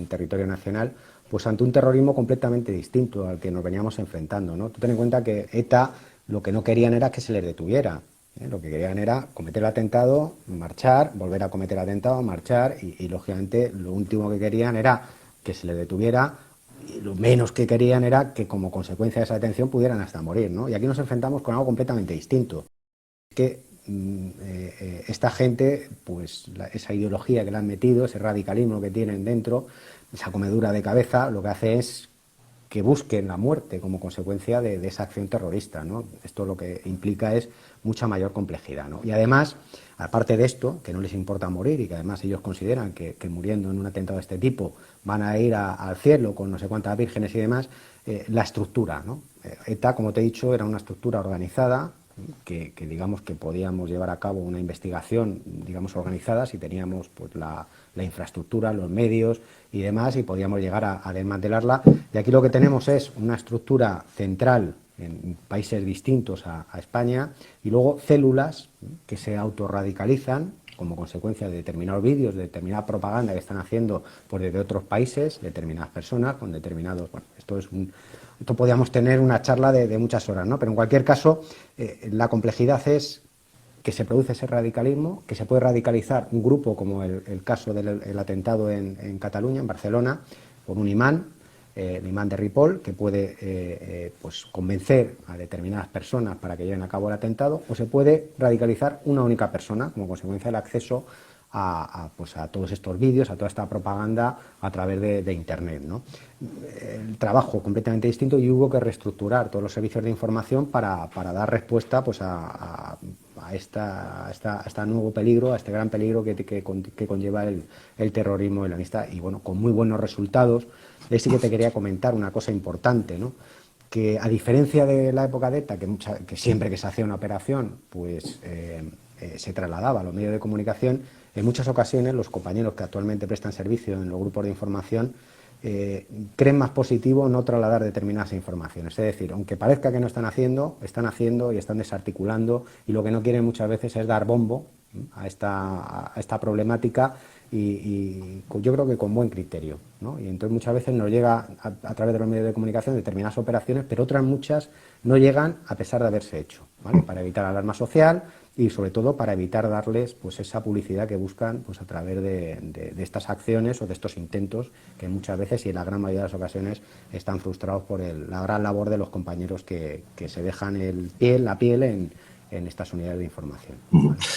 territorio nacional, pues ante un terrorismo completamente distinto al que nos veníamos enfrentando, ¿no? Tú ten en cuenta que ETA lo que no querían era que se les detuviera, ¿eh? Lo que querían era cometer el atentado, marchar, volver a cometer el atentado, marchar, y lógicamente lo último que querían era que se les detuviera, y lo menos que querían era que como consecuencia de esa detención pudieran hasta morir, ¿no? Y aquí nos enfrentamos con algo completamente distinto, que esta gente, pues esa ideología que le han metido, ese radicalismo que tienen dentro, esa comedura de cabeza, lo que hace es que busquen la muerte como consecuencia de esa acción terrorista, ¿no? Esto lo que implica es mucha mayor complejidad, ¿no? Y además, aparte de esto, que no les importa morir, y que además ellos consideran que muriendo en un atentado de este tipo van a ir al cielo con no sé cuántas vírgenes y demás, la estructura, ¿no? ETA, como te he dicho, era una estructura organizada que digamos que podíamos llevar a cabo una investigación, digamos, organizada si teníamos pues la infraestructura, los medios y demás, y podíamos llegar a desmantelarla. Y aquí lo que tenemos es una estructura central en países distintos a España, y luego células que se autorradicalizan como consecuencia de determinados vídeos, de determinada propaganda que están haciendo pues, desde otros países, determinadas personas, con determinados... Bueno, esto podríamos tener una charla de muchas horas, ¿no? Pero en cualquier caso, la complejidad es que se produce ese radicalismo, que se puede radicalizar un grupo como el caso del atentado en Cataluña, en Barcelona, por un imán, el imán de Ripoll, que puede pues convencer a determinadas personas para que lleven a cabo el atentado, o se puede radicalizar una única persona como consecuencia del acceso a todos estos vídeos, a toda esta propaganda a través de Internet, ¿no? El trabajo completamente distinto, y hubo que reestructurar todos los servicios de información para dar respuesta pues, a este nuevo peligro, a este gran peligro que conlleva el terrorismo islamista, y bueno, con muy buenos resultados. Ahí sí que te quería comentar una cosa importante, ¿no? Que a diferencia de la época de ETA, que siempre que se hacía una operación, pues se trasladaba a los medios de comunicación, en muchas ocasiones los compañeros que actualmente prestan servicio en los grupos de información creen más positivo no trasladar determinadas informaciones. Es decir, aunque parezca que no están haciendo y están desarticulando, y lo que no quieren muchas veces es dar bombo a esta problemática, y yo creo que con buen criterio, ¿no? Y entonces muchas veces nos llega a través de los medios de comunicación determinadas operaciones, pero otras muchas no llegan a pesar de haberse hecho, ¿vale? Para evitar alarma social y sobre todo para evitar darles pues esa publicidad que buscan pues a través de estas acciones o de estos intentos, que muchas veces y en la gran mayoría de las ocasiones están frustrados por la gran labor de los compañeros que se dejan la piel en estas unidades de información.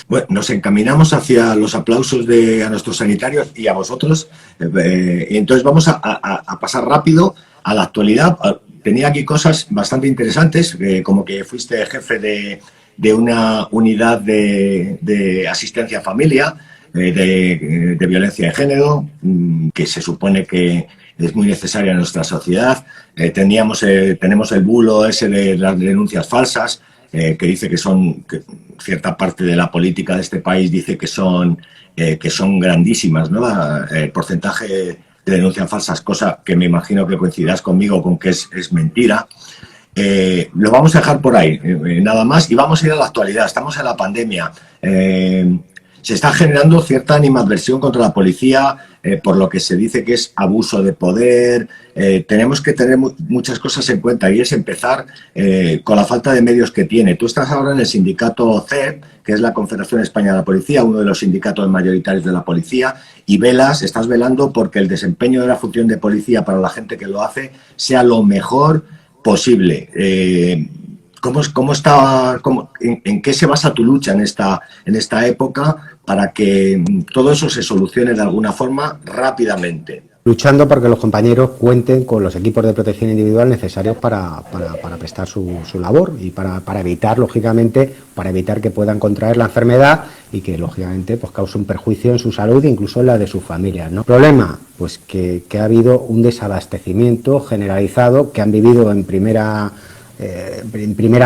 Bueno, nos encaminamos hacia los aplausos a nuestros sanitarios y a vosotros, y entonces vamos a pasar rápido a la actualidad. Tenía aquí cosas bastante interesantes, como que fuiste jefe de una unidad de asistencia a familia, de violencia de género, que se supone que es muy necesaria en nuestra sociedad. Tenemos el bulo ese de las denuncias falsas, que dice que cierta parte de la política de este país dice que son grandísimas, ¿no? El porcentaje de denuncias falsas, cosa que me imagino que coincidirás conmigo con que es mentira. Lo vamos a dejar por ahí, nada más, y vamos a ir a la actualidad. Estamos en la pandemia. Se está generando cierta animadversión contra la policía, por lo que se dice que es abuso de poder. Tenemos que tener muchas cosas en cuenta, y es empezar con la falta de medios que tiene. Tú estás ahora en el sindicato CEP, que es la Confederación Española de la Policía, uno de los sindicatos mayoritarios de la policía, y estás velando porque el desempeño de la función de policía para la gente que lo hace sea lo mejor posible. ¿En qué se basa tu lucha en esta época para que todo eso se solucione de alguna forma rápidamente?
Luchando para que los compañeros cuenten con los equipos de protección individual necesarios para prestar su labor, y para evitar, lógicamente, que puedan contraer la enfermedad y que, lógicamente, pues cause un perjuicio en su salud e incluso en la de sus familias, ¿no? Problema, pues que ha habido un desabastecimiento generalizado que han vivido en primera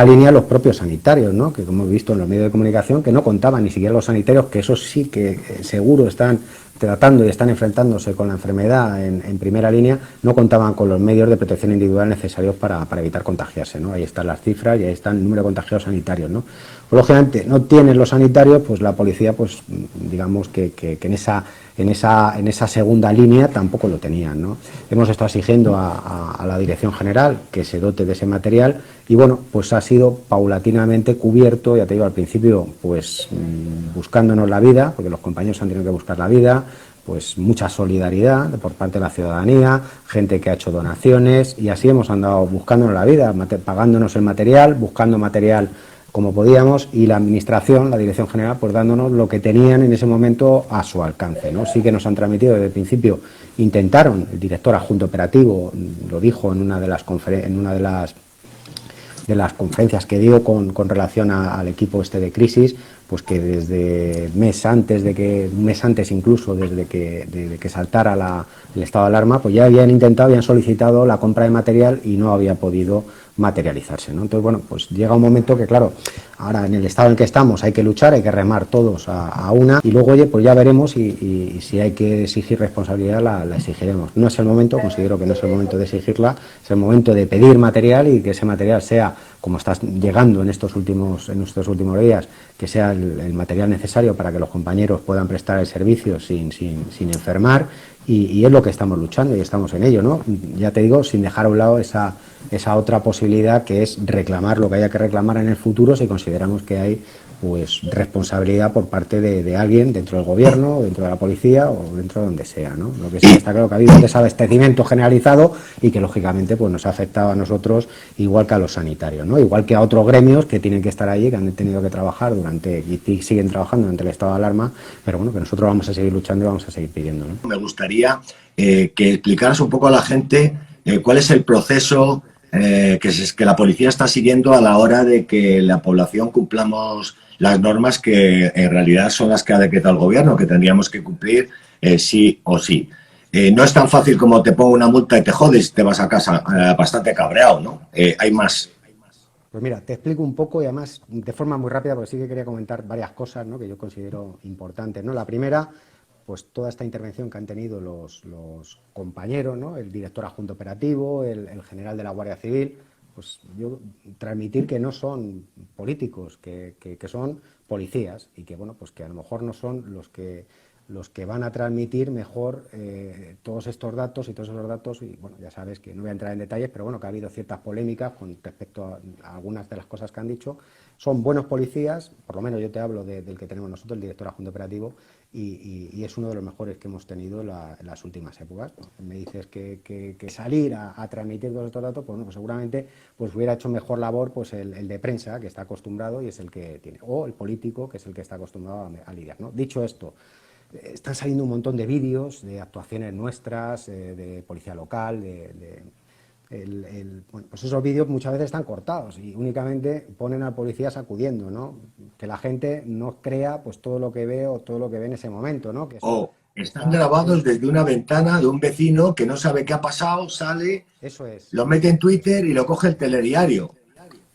línea los propios sanitarios, ¿no? Que, como hemos visto en los medios de comunicación, que no contaban ni siquiera los sanitarios, que eso sí que seguro están tratando y están enfrentándose con la enfermedad en primera línea, no contaban con los medios de protección individual necesarios para evitar contagiarse, ¿no? Ahí están las cifras y ahí está el número de contagiados sanitarios, ¿no? Pues, lógicamente, no tienen los sanitarios, pues la policía, pues digamos que en esa segunda línea tampoco lo tenían, ¿no? Hemos estado exigiendo a la Dirección General que se dote de ese material, y bueno, pues ha sido paulatinamente cubierto, ya te digo, al principio, pues buscándonos la vida, porque los compañeros han tenido que buscar la vida, pues mucha solidaridad por parte de la ciudadanía, gente que ha hecho donaciones, y así hemos andado buscándonos la vida, pagándonos el material, buscando material como podíamos, y la Administración, la Dirección General, pues dándonos lo que tenían en ese momento a su alcance, ¿no? Sí que nos han transmitido desde el principio, intentaron, el director adjunto operativo lo dijo en una de las conferencias que dio con relación al equipo de crisis, pues que desde un mes antes incluso, desde que saltara el estado de alarma, pues ya habían solicitado la compra de material y no había podido materializarse, ¿no? Entonces, bueno, pues llega un momento que, claro, ahora en el estado en que estamos hay que luchar, hay que remar todos a una, y luego, oye, pues ya veremos, y si hay que exigir responsabilidad la exigiremos. No es el momento, considero que no es el momento de exigirla, es el momento de pedir material, y que ese material sea como está llegando en estos últimos días, que sea el material necesario para que los compañeros puedan prestar el servicio sin enfermar, y es lo que estamos luchando y estamos en ello, ¿no? Ya te digo, sin dejar a un lado esa otra posibilidad, que es reclamar lo que haya que reclamar en el futuro si consideramos que hay pues responsabilidad por parte de alguien dentro del gobierno, dentro de la policía o dentro de donde sea, ¿no? Lo que sí está claro, que ha habido un desabastecimiento generalizado y que lógicamente pues nos ha afectado a nosotros igual que a los sanitarios, ¿no? Igual que a otros gremios que tienen que estar allí, que han tenido que trabajar y siguen trabajando durante el estado de alarma, pero bueno, que nosotros vamos a seguir luchando y vamos a seguir pidiendo, ¿no?
Me gustaría que explicaras un poco a la gente cuál es el proceso que la policía está siguiendo a la hora de que la población cumplamos las normas que en realidad son las que ha decretado el gobierno, que tendríamos que cumplir sí o sí. No es tan fácil como te pongo una multa y te jodes y te vas a casa bastante cabreado, ¿no? Hay más.
Pues mira, te explico un poco y además de forma muy rápida, porque sí que quería comentar varias cosas, ¿no?, que yo considero importantes, ¿no? La primera, pues toda esta intervención que han tenido los compañeros, ¿no?, el director adjunto operativo, el general de la Guardia Civil, pues yo transmitir que no son políticos, que son policías y que, bueno, pues que a lo mejor no son los que van a transmitir mejor todos estos datos y todos esos datos. Y bueno, ya sabes que no voy a entrar en detalles, pero bueno, que ha habido ciertas polémicas con respecto a algunas de las cosas que han dicho. Son buenos policías, por lo menos yo te hablo del que tenemos nosotros, el director adjunto operativo, y es uno de los mejores que hemos tenido en las últimas épocas. Me dices que salir a transmitir todos estos datos, pues, bueno, pues seguramente pues hubiera hecho mejor labor pues el de prensa, que está acostumbrado y es el que tiene, o el político, que es el que está acostumbrado a lidiar, ¿no? Dicho esto, están saliendo un montón de vídeos de actuaciones nuestras, de policía local, bueno, pues esos vídeos muchas veces están cortados y únicamente ponen al policía sacudiendo, ¿no? Que la gente no crea pues todo lo que ve o todo lo que ve en ese momento, ¿no? Que
están grabados desde una ventana de un vecino que no sabe qué ha pasado, sale,
eso es.
lo mete en Twitter y lo coge el telediario.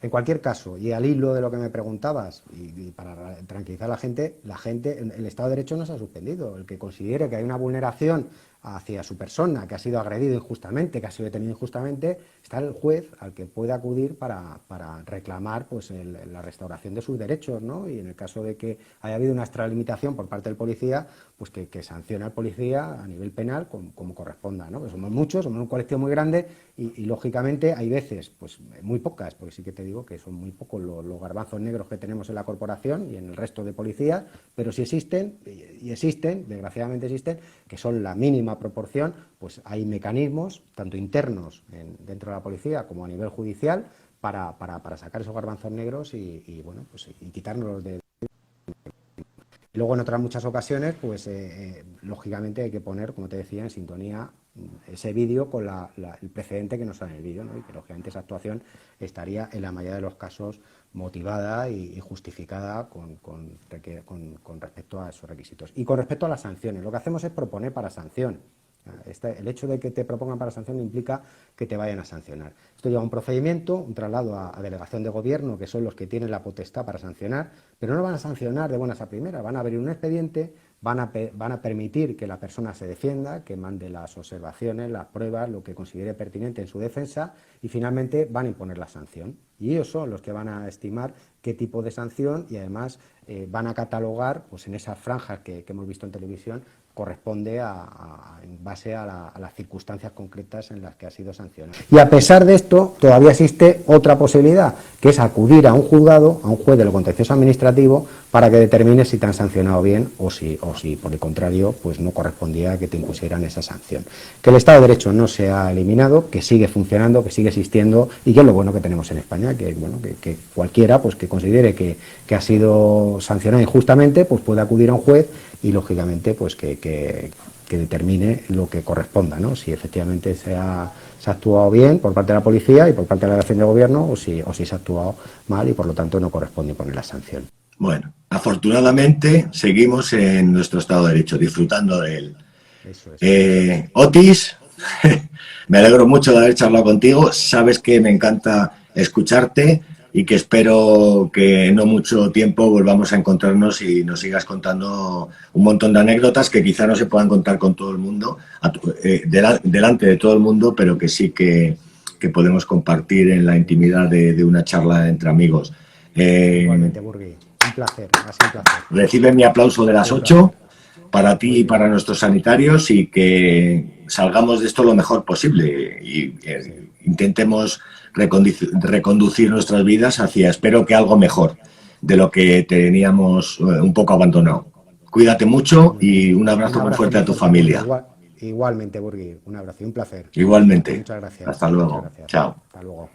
En cualquier caso, y al hilo de lo que me preguntabas, y para tranquilizar a la gente, el Estado de Derecho no se ha suspendido. El que considere que hay una vulneración hacia su persona, que ha sido agredido injustamente, que ha sido detenido injustamente, está el juez al que puede acudir para reclamar pues la restauración de sus derechos, ¿no? Y en el caso de que haya habido una extralimitación por parte del policía, pues que sancione al policía a nivel penal como corresponda, ¿no? Que somos muchos, somos un colectivo muy grande y lógicamente hay veces, pues muy pocas, porque sí que te digo que son muy pocos los garbanzos negros que tenemos en la corporación y en el resto de policías, pero si existen, y existen, desgraciadamente existen, que son la mínima proporción, pues hay mecanismos, tanto internos dentro de la policía como a nivel judicial, para sacar esos garbanzos negros y bueno, pues y quitárnoslos de... Luego, en otras muchas ocasiones, pues lógicamente hay que poner, como te decía, en sintonía ese vídeo con el precedente que nos sale en el vídeo, ¿no? Y que lógicamente esa actuación estaría en la mayoría de los casos motivada y justificada con respecto a esos requisitos. Y con respecto a las sanciones, lo que hacemos es proponer para sanción. El hecho de que te propongan para sanción no implica que te vayan a sancionar. Esto lleva un procedimiento, un traslado a delegación de gobierno, que son los que tienen la potestad para sancionar, pero no van a sancionar de buenas a primeras, van a abrir un expediente, van a permitir que la persona se defienda, que mande las observaciones, las pruebas, lo que considere pertinente en su defensa y finalmente van a imponer la sanción. Y ellos son los que van a estimar qué tipo de sanción y además van a catalogar pues en esas franjas que hemos visto en televisión, corresponde en base a las circunstancias concretas en las que ha sido sancionado. Y a pesar de esto, todavía existe otra posibilidad, que es acudir a un juzgado, a un juez de lo contencioso administrativo, para que determine si te han sancionado bien o si por el contrario pues no correspondía que te impusieran esa sanción. Que el Estado de Derecho no se ha eliminado, que sigue funcionando, que sigue existiendo y que es lo bueno que tenemos en España, que bueno que cualquiera pues que considere que ha sido sancionado injustamente pues puede acudir a un juez y lógicamente pues que determine lo que corresponda, ¿no? Si efectivamente se ha actuado bien por parte de la policía y por parte de la delegación de gobierno o si se ha actuado mal y por lo tanto no corresponde poner la sanción.
Bueno, afortunadamente seguimos en nuestro Estado de Derecho, disfrutando de él.
Eso es.
Otis, me alegro mucho de haber charlado contigo, sabes que me encanta escucharte y que espero que en no mucho tiempo volvamos a encontrarnos y nos sigas contando un montón de anécdotas que quizá no se puedan contar con todo el mundo, delante de todo el mundo, pero que sí que que podemos compartir en la intimidad de una charla entre amigos.
Igualmente, Burgui. Un placer, ha sido un placer.
Recibe mi aplauso de las 8 para ti y para nuestros sanitarios, y que salgamos de esto lo mejor posible y intentemos reconducir nuestras vidas hacia, espero que algo mejor de lo que teníamos un poco abandonado. Cuídate mucho y un abrazo muy fuerte a tu familia.
Igualmente, Burgui, un abrazo y un placer.
Igualmente.
Muchas gracias.
Hasta luego.
Muchas gracias.
Chao.
Hasta luego.